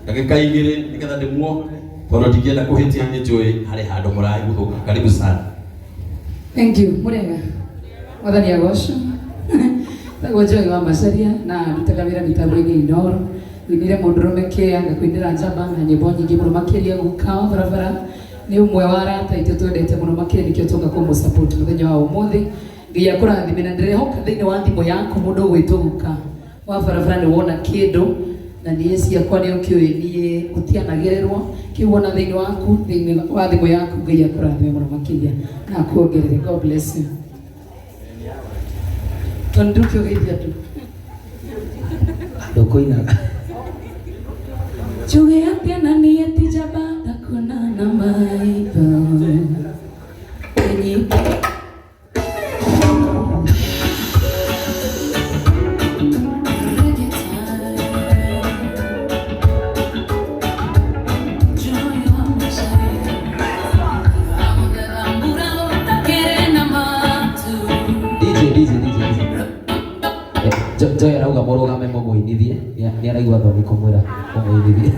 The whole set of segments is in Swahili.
Ndagika igiri niketha ndimwo tondo ndikienda kuhitia njui hari handu murai guthuka. Karibu sana. Thank you. Murega. Mwathani agocwo. Tagwo Joy wa Macharia na ndutaga wira mitambo-ini Inooro. Winire mundurume kia ngakwindira njamba na nyimbo nyingi muno makiria guka barabara. Ni umwe wa arata itu twendete muno makiria nikio tuka kumu support muthenya wa umuthi. Ngiya kurathimina ndirehoka thiini wa thimu yaku mundu gwituguka wa barabara ni wona kindu na niye ciakwa ni ukiui niye utianagererwa kiwona thiini waku thiini wa thimu yaku ngiya kurathimina muno makiria na kuongerere. God bless you. Tonduke geithia tu ndokoina chuge atia na niye tijaba ndakona na maipa enyi Joy arauga mũrũgame mũmũinithie nĩ araigua thoni kũmwĩra mũmũinithie.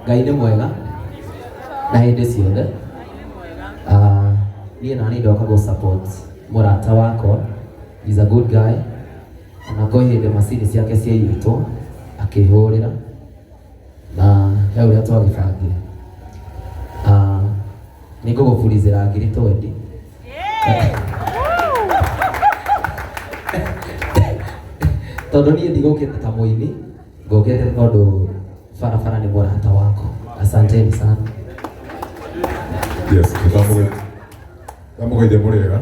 Ngai nĩ mwega na hĩndĩ ciothe. Niĩ nani ndoka go support mũrata wakwa. He's a good guy. Na kwa hĩndĩ macini ciake ciaiyĩtwo akĩhũrĩra na he ũrĩa twagĩbangire. Nĩ ngũgũbundithĩra ngiri 20. Tondũ niĩ ndigũkĩte ta mũini, ngũkĩte tondũ barabara nĩ mũrata wako. Asanteni sana. Yes, ndamũgeithia mũrĩega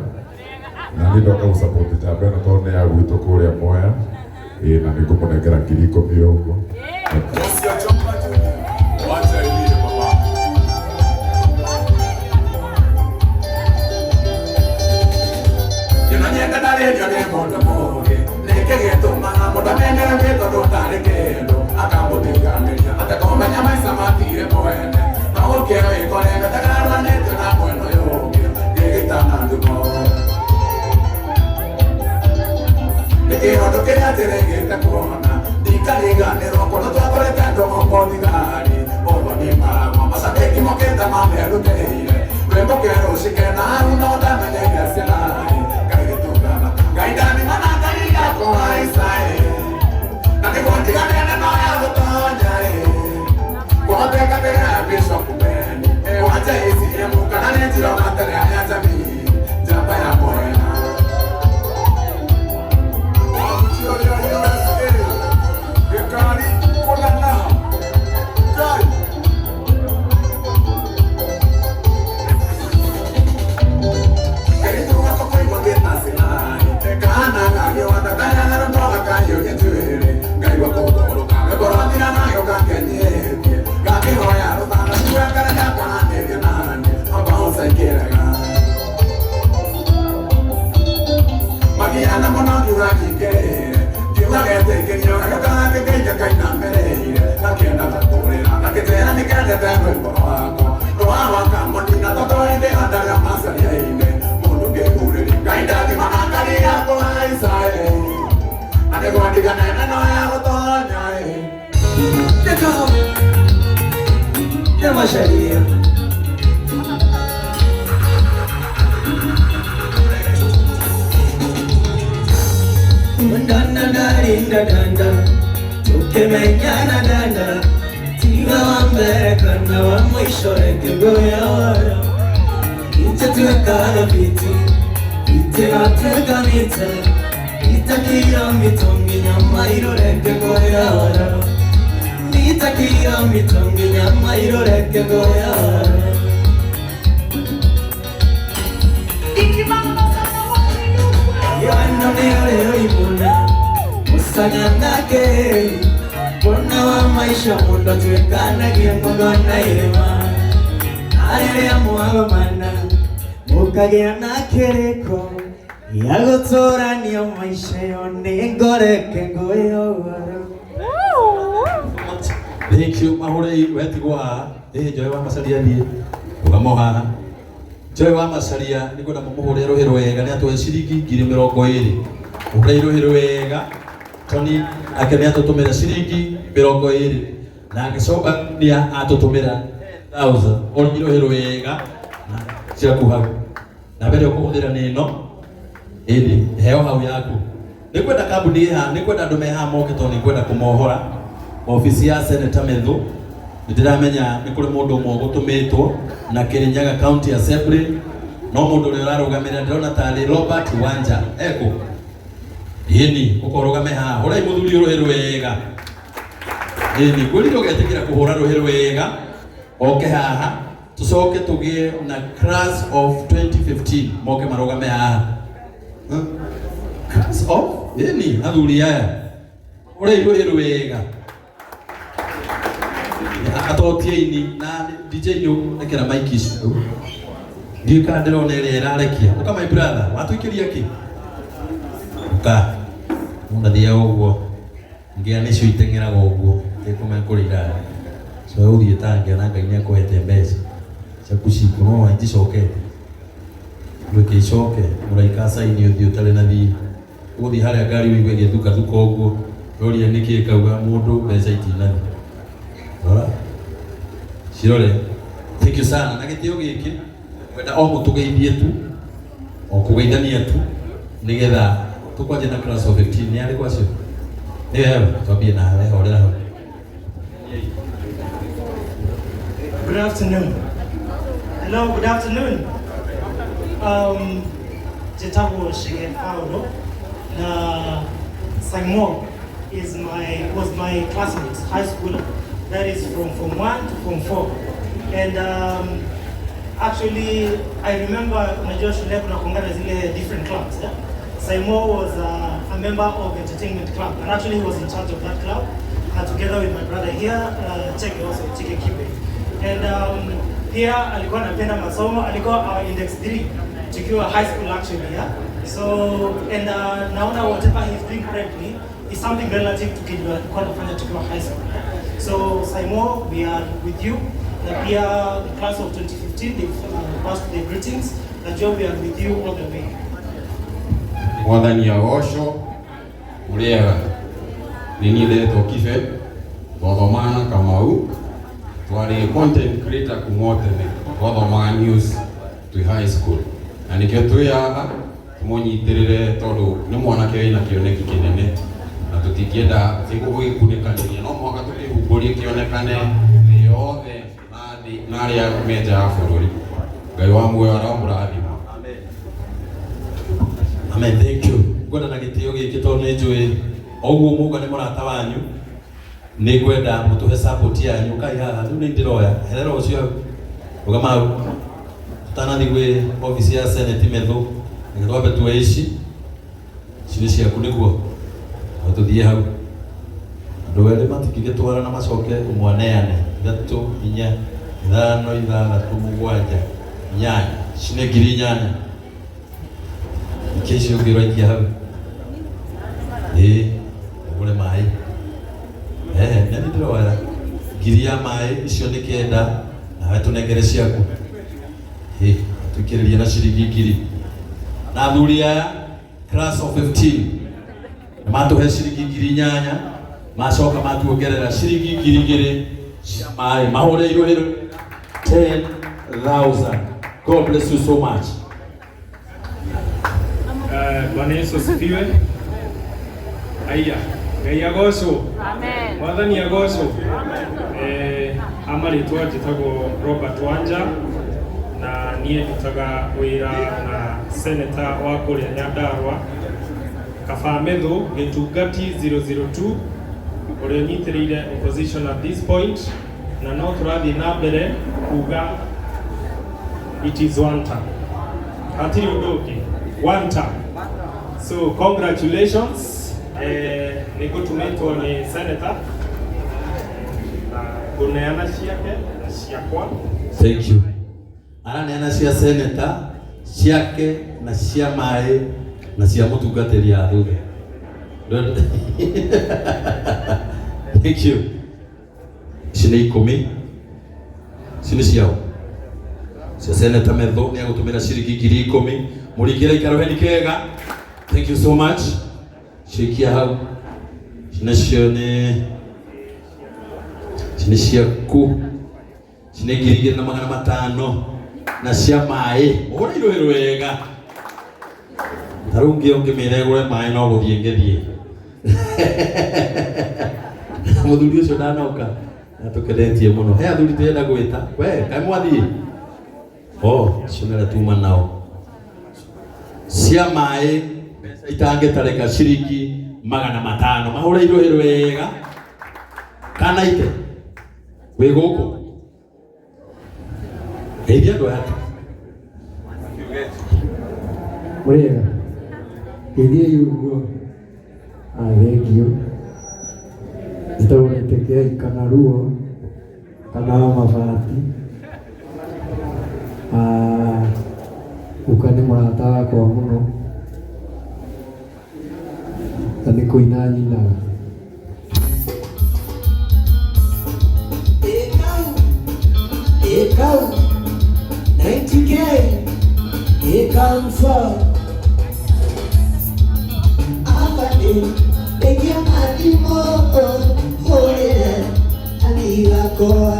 na nĩ ndoka gũ support njamba ĩno tondũ nĩ ya gwitũ kũrĩa Mwea na nikumunengera kiriko miongo. Wacha ilie baba. Nyenda ndari ndio ni mundu muge. Neke gituma mundu menera gito ndutari kindu. Akamutinganiria atakomenya maica matire mwene. No ukero ikore ngatagarwa netu na mweno yuge. Gigitana ndumo. Nikihondo kiria tiregite kuona. Ndikariganirwo kono twakorete ndogo mothigari. Obo ni maragwa macabiki mokite mameruteire. Rwimbo kero cikena no ndamenyeire cianai. Gaidani manakari yako haisai. Nani kwa tigane na ya gutonya kwa teka tega bishop ben. Wacha hizi ya mukana ne tiro matare ya jamii. Jamba ya moya. Gekari konana. Kai. Keritu wako kwa ngeta sinai. Kana ngani watakaya na ndoa kayo yetuere ngai wakogoro kame borandira nayo kakenyeke kake hoya rutana tuya kana ya kana nege nani abao sekeraga magiana monangi rakike kiwagete kenyo kana kekeja kaina mereire kakenda katorera kaketera nikende tembe borako roa wakamondina totoende andara masaria ine mundu ngegureri gaindani manakari yako haisai ane kwa tigane no ya gutonya Dekao Dema sharia Mundana darinda danda Tukemenyana danda Tiga wambere kana wa mwisho rekegoya wara Itetuekana viti Itegateka mita Itakira mitongi nyama iroreke goya wara Itakira mitongi nyama iroreke goya wara Yana meoreo imuna Musanya nake Bona wa maisha mundo tuekana kiengogo na irema Aerea muago mana Mukagea na kereko Yagotorania maisha yone ngoreke ngoyo wara Thank you mahore wetigwa joy wa masaria ni ugamoha joy wa masaria niko na muhore rohero wega ni atwe ciringi 20 ukairohero wega toni akene atotumira ciringi 20 na akicoka ni atotumira 1000 onirohero wega na cia kuhau na mbere ukuhuthira nino indi heo hau yaku nikwenda kambuni ha nikwenda andu meha moke to nikwenda kumohora ofisi ya Senator Methu ndiramenya ni kuri mundu umwe gutumitwo na Kirinyaga County Assembly no mundu uri urarugamira ndirona tari Robert Wanja eko yeni ukorugame ha urai muthuri uruhero wega yeni kuri tugetikira kuhura ruhero wega oke haha tucoke tugie na class of 2015 moke marugame haha class of yeni athuri aya urai ruhero wega atotieni na DJ nyu ekera mic icio ndika ndirona ile irarekia uka my brother watuikiria ki uka undathia uguo ngia nicio itengeraga uguo tekuma kurira so uthie tangia na ngai nĩakũhete mbeca ciaku cikuno waithicokete ndũke icoke mũraika saini ũthiĩ ũtarĩ na thirĩ ũgũthiĩ harĩa ngari wĩigue ĩgĩthuka thuka ũguo ũria nĩkĩ kauga mũndũ mbeca itinathi ora cirore thank you sana na gĩtĩo gĩkĩ kwenda o mũtũgeithie tu o kũgeithania tu nĩgetha tũkwanjia na class of 15 nĩ arĩ kwacio nĩ wewe twambie nawe horera hau. Good afternoon. Hello, good afternoon. Jetabo Shige Paulo. Simon was my classmate, high school. That is from Form 1 to Form 4. And actually, I remember unajua shule kuna kuangana zile different clubs. Yeah? Simon was a member of entertainment club, and actually he was in charge of that club, together with my brother here, Cheke also, Cheke Kibe. And here alikuwa anapenda masomo, alikuwa index 3 tukiwa high school actually, yeah. So and naona whatever he's doing currently is something relative to kile alikuwa anafanya tukiwa high school. So Saimo, we are with you. Here the class of 2015, they've passed their greetings. Najua we are with you all the way. Mwathani agocwo muriega nini ndetwo Kibe gwathomana Kamau twari content creator kumotene gwathomaga news twi high school na nikio twiaga tumunyitirire tondu ni mwanake wina kioneki kinene na tutingienda gugikunikaniria no mwaka tukihumburie kionekane thii yothe na aria meja ya bururi. Ngai wa muoyo aramurathima. Amen. Thank you. Ngwenda na gitio giki tondu ni njui oguo muga ni murata wanyu ni ngwenda mutuhe support yanyu kai haha riu ni ndiroya herero ucio ugama tutanathi gwi office ya Senate metho ngitwabe tuici cini ciaku niguo tuthie hau andu eri matikigitwara na macoke umwaneane 3 4 5 6 7 8 cini ngiri 8 Kesho ukiroikia hau ugure mai nani ndiroya ngiri ya mai icio ni kenda na tunengere ciaku tukiriria na ciringi ngiri na athuri aya class of 15 matuhe ciringi ngiri 8 macoka matuongerera ciringi ngiri 2 cia mai mahoreirwo 10,000. God bless you so much. Bwana Yesu asifiwe. Aya, Ngai agocwo. Amen. Mwathani agocwo. Amaritwa njitagwo Robert Wanja na niĩ ndutaga wĩra na senator wa kũrĩa Nyandarua Kabamethu Gĩtungati 002 ũrĩa nyitĩrĩire opposition at this point na no tũrathiĩ na mbere kuga it is one term. Hatirĩ ũndũ ũngĩ. One term. So congratulations. Nĩngũtũmĩtwo nĩ senator na kũneana ciake na ciakwa. Thank you. Araneana cia senator ciake na cia mai na cia mutungatĩri a thutha. Thank you. Cini 10 cini ciao cia senator metho nĩ agũtũmĩra ciringi ngiri 10 mũringĩre ikaro heni kega. Thank you so much. Shikia hau nacio nĩ cini ciaku cini ngiri 2,500 na cia mai ũhũrĩirwo wega tarungi ũngĩmĩra ũgũre mai no gũthiĩ ngĩthiĩ mũthuri ũcio ndanoka na tũkenetie mũno. He athuri tũrenda gwĩta we kaĩ mwathiĩ cionera tuma nao cia mai itangĩtarĩka ciringi 500 mahũrĩirwo wega kana ite wĩ gũkũ geithia andũ aya Muriega geithia yuguo thengio nĩtũgũgĩtĩkia kana ruo kana mabati guka nĩ mũrata wakwa mũno na nĩ kũina nyinaga Ekau 90K Ekau for Abadi Ege Adimo Hore Aniga Koa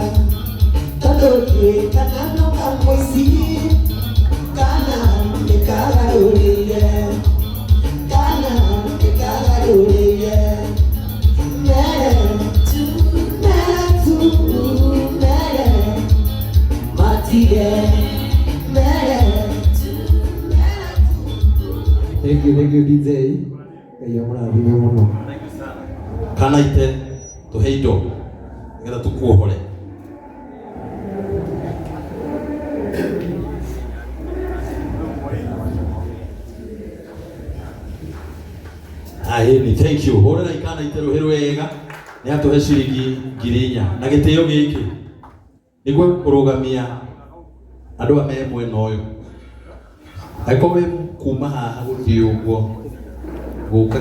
Kadoke Kanano Kamwisi Kana Ekara Uriye Kana Ekara Uriye Thank you DJ. Ngai amũrathime mũno. Kana ite tũhe indo nĩgetha tũkuohore. Aini, thank you. Hora na ikana iteruhirwe wega ni atuhe ciringi 4,000 na gitio giki niguo kurugamia andu ame mwena uyu aikowe kuma haha guthii uguo guka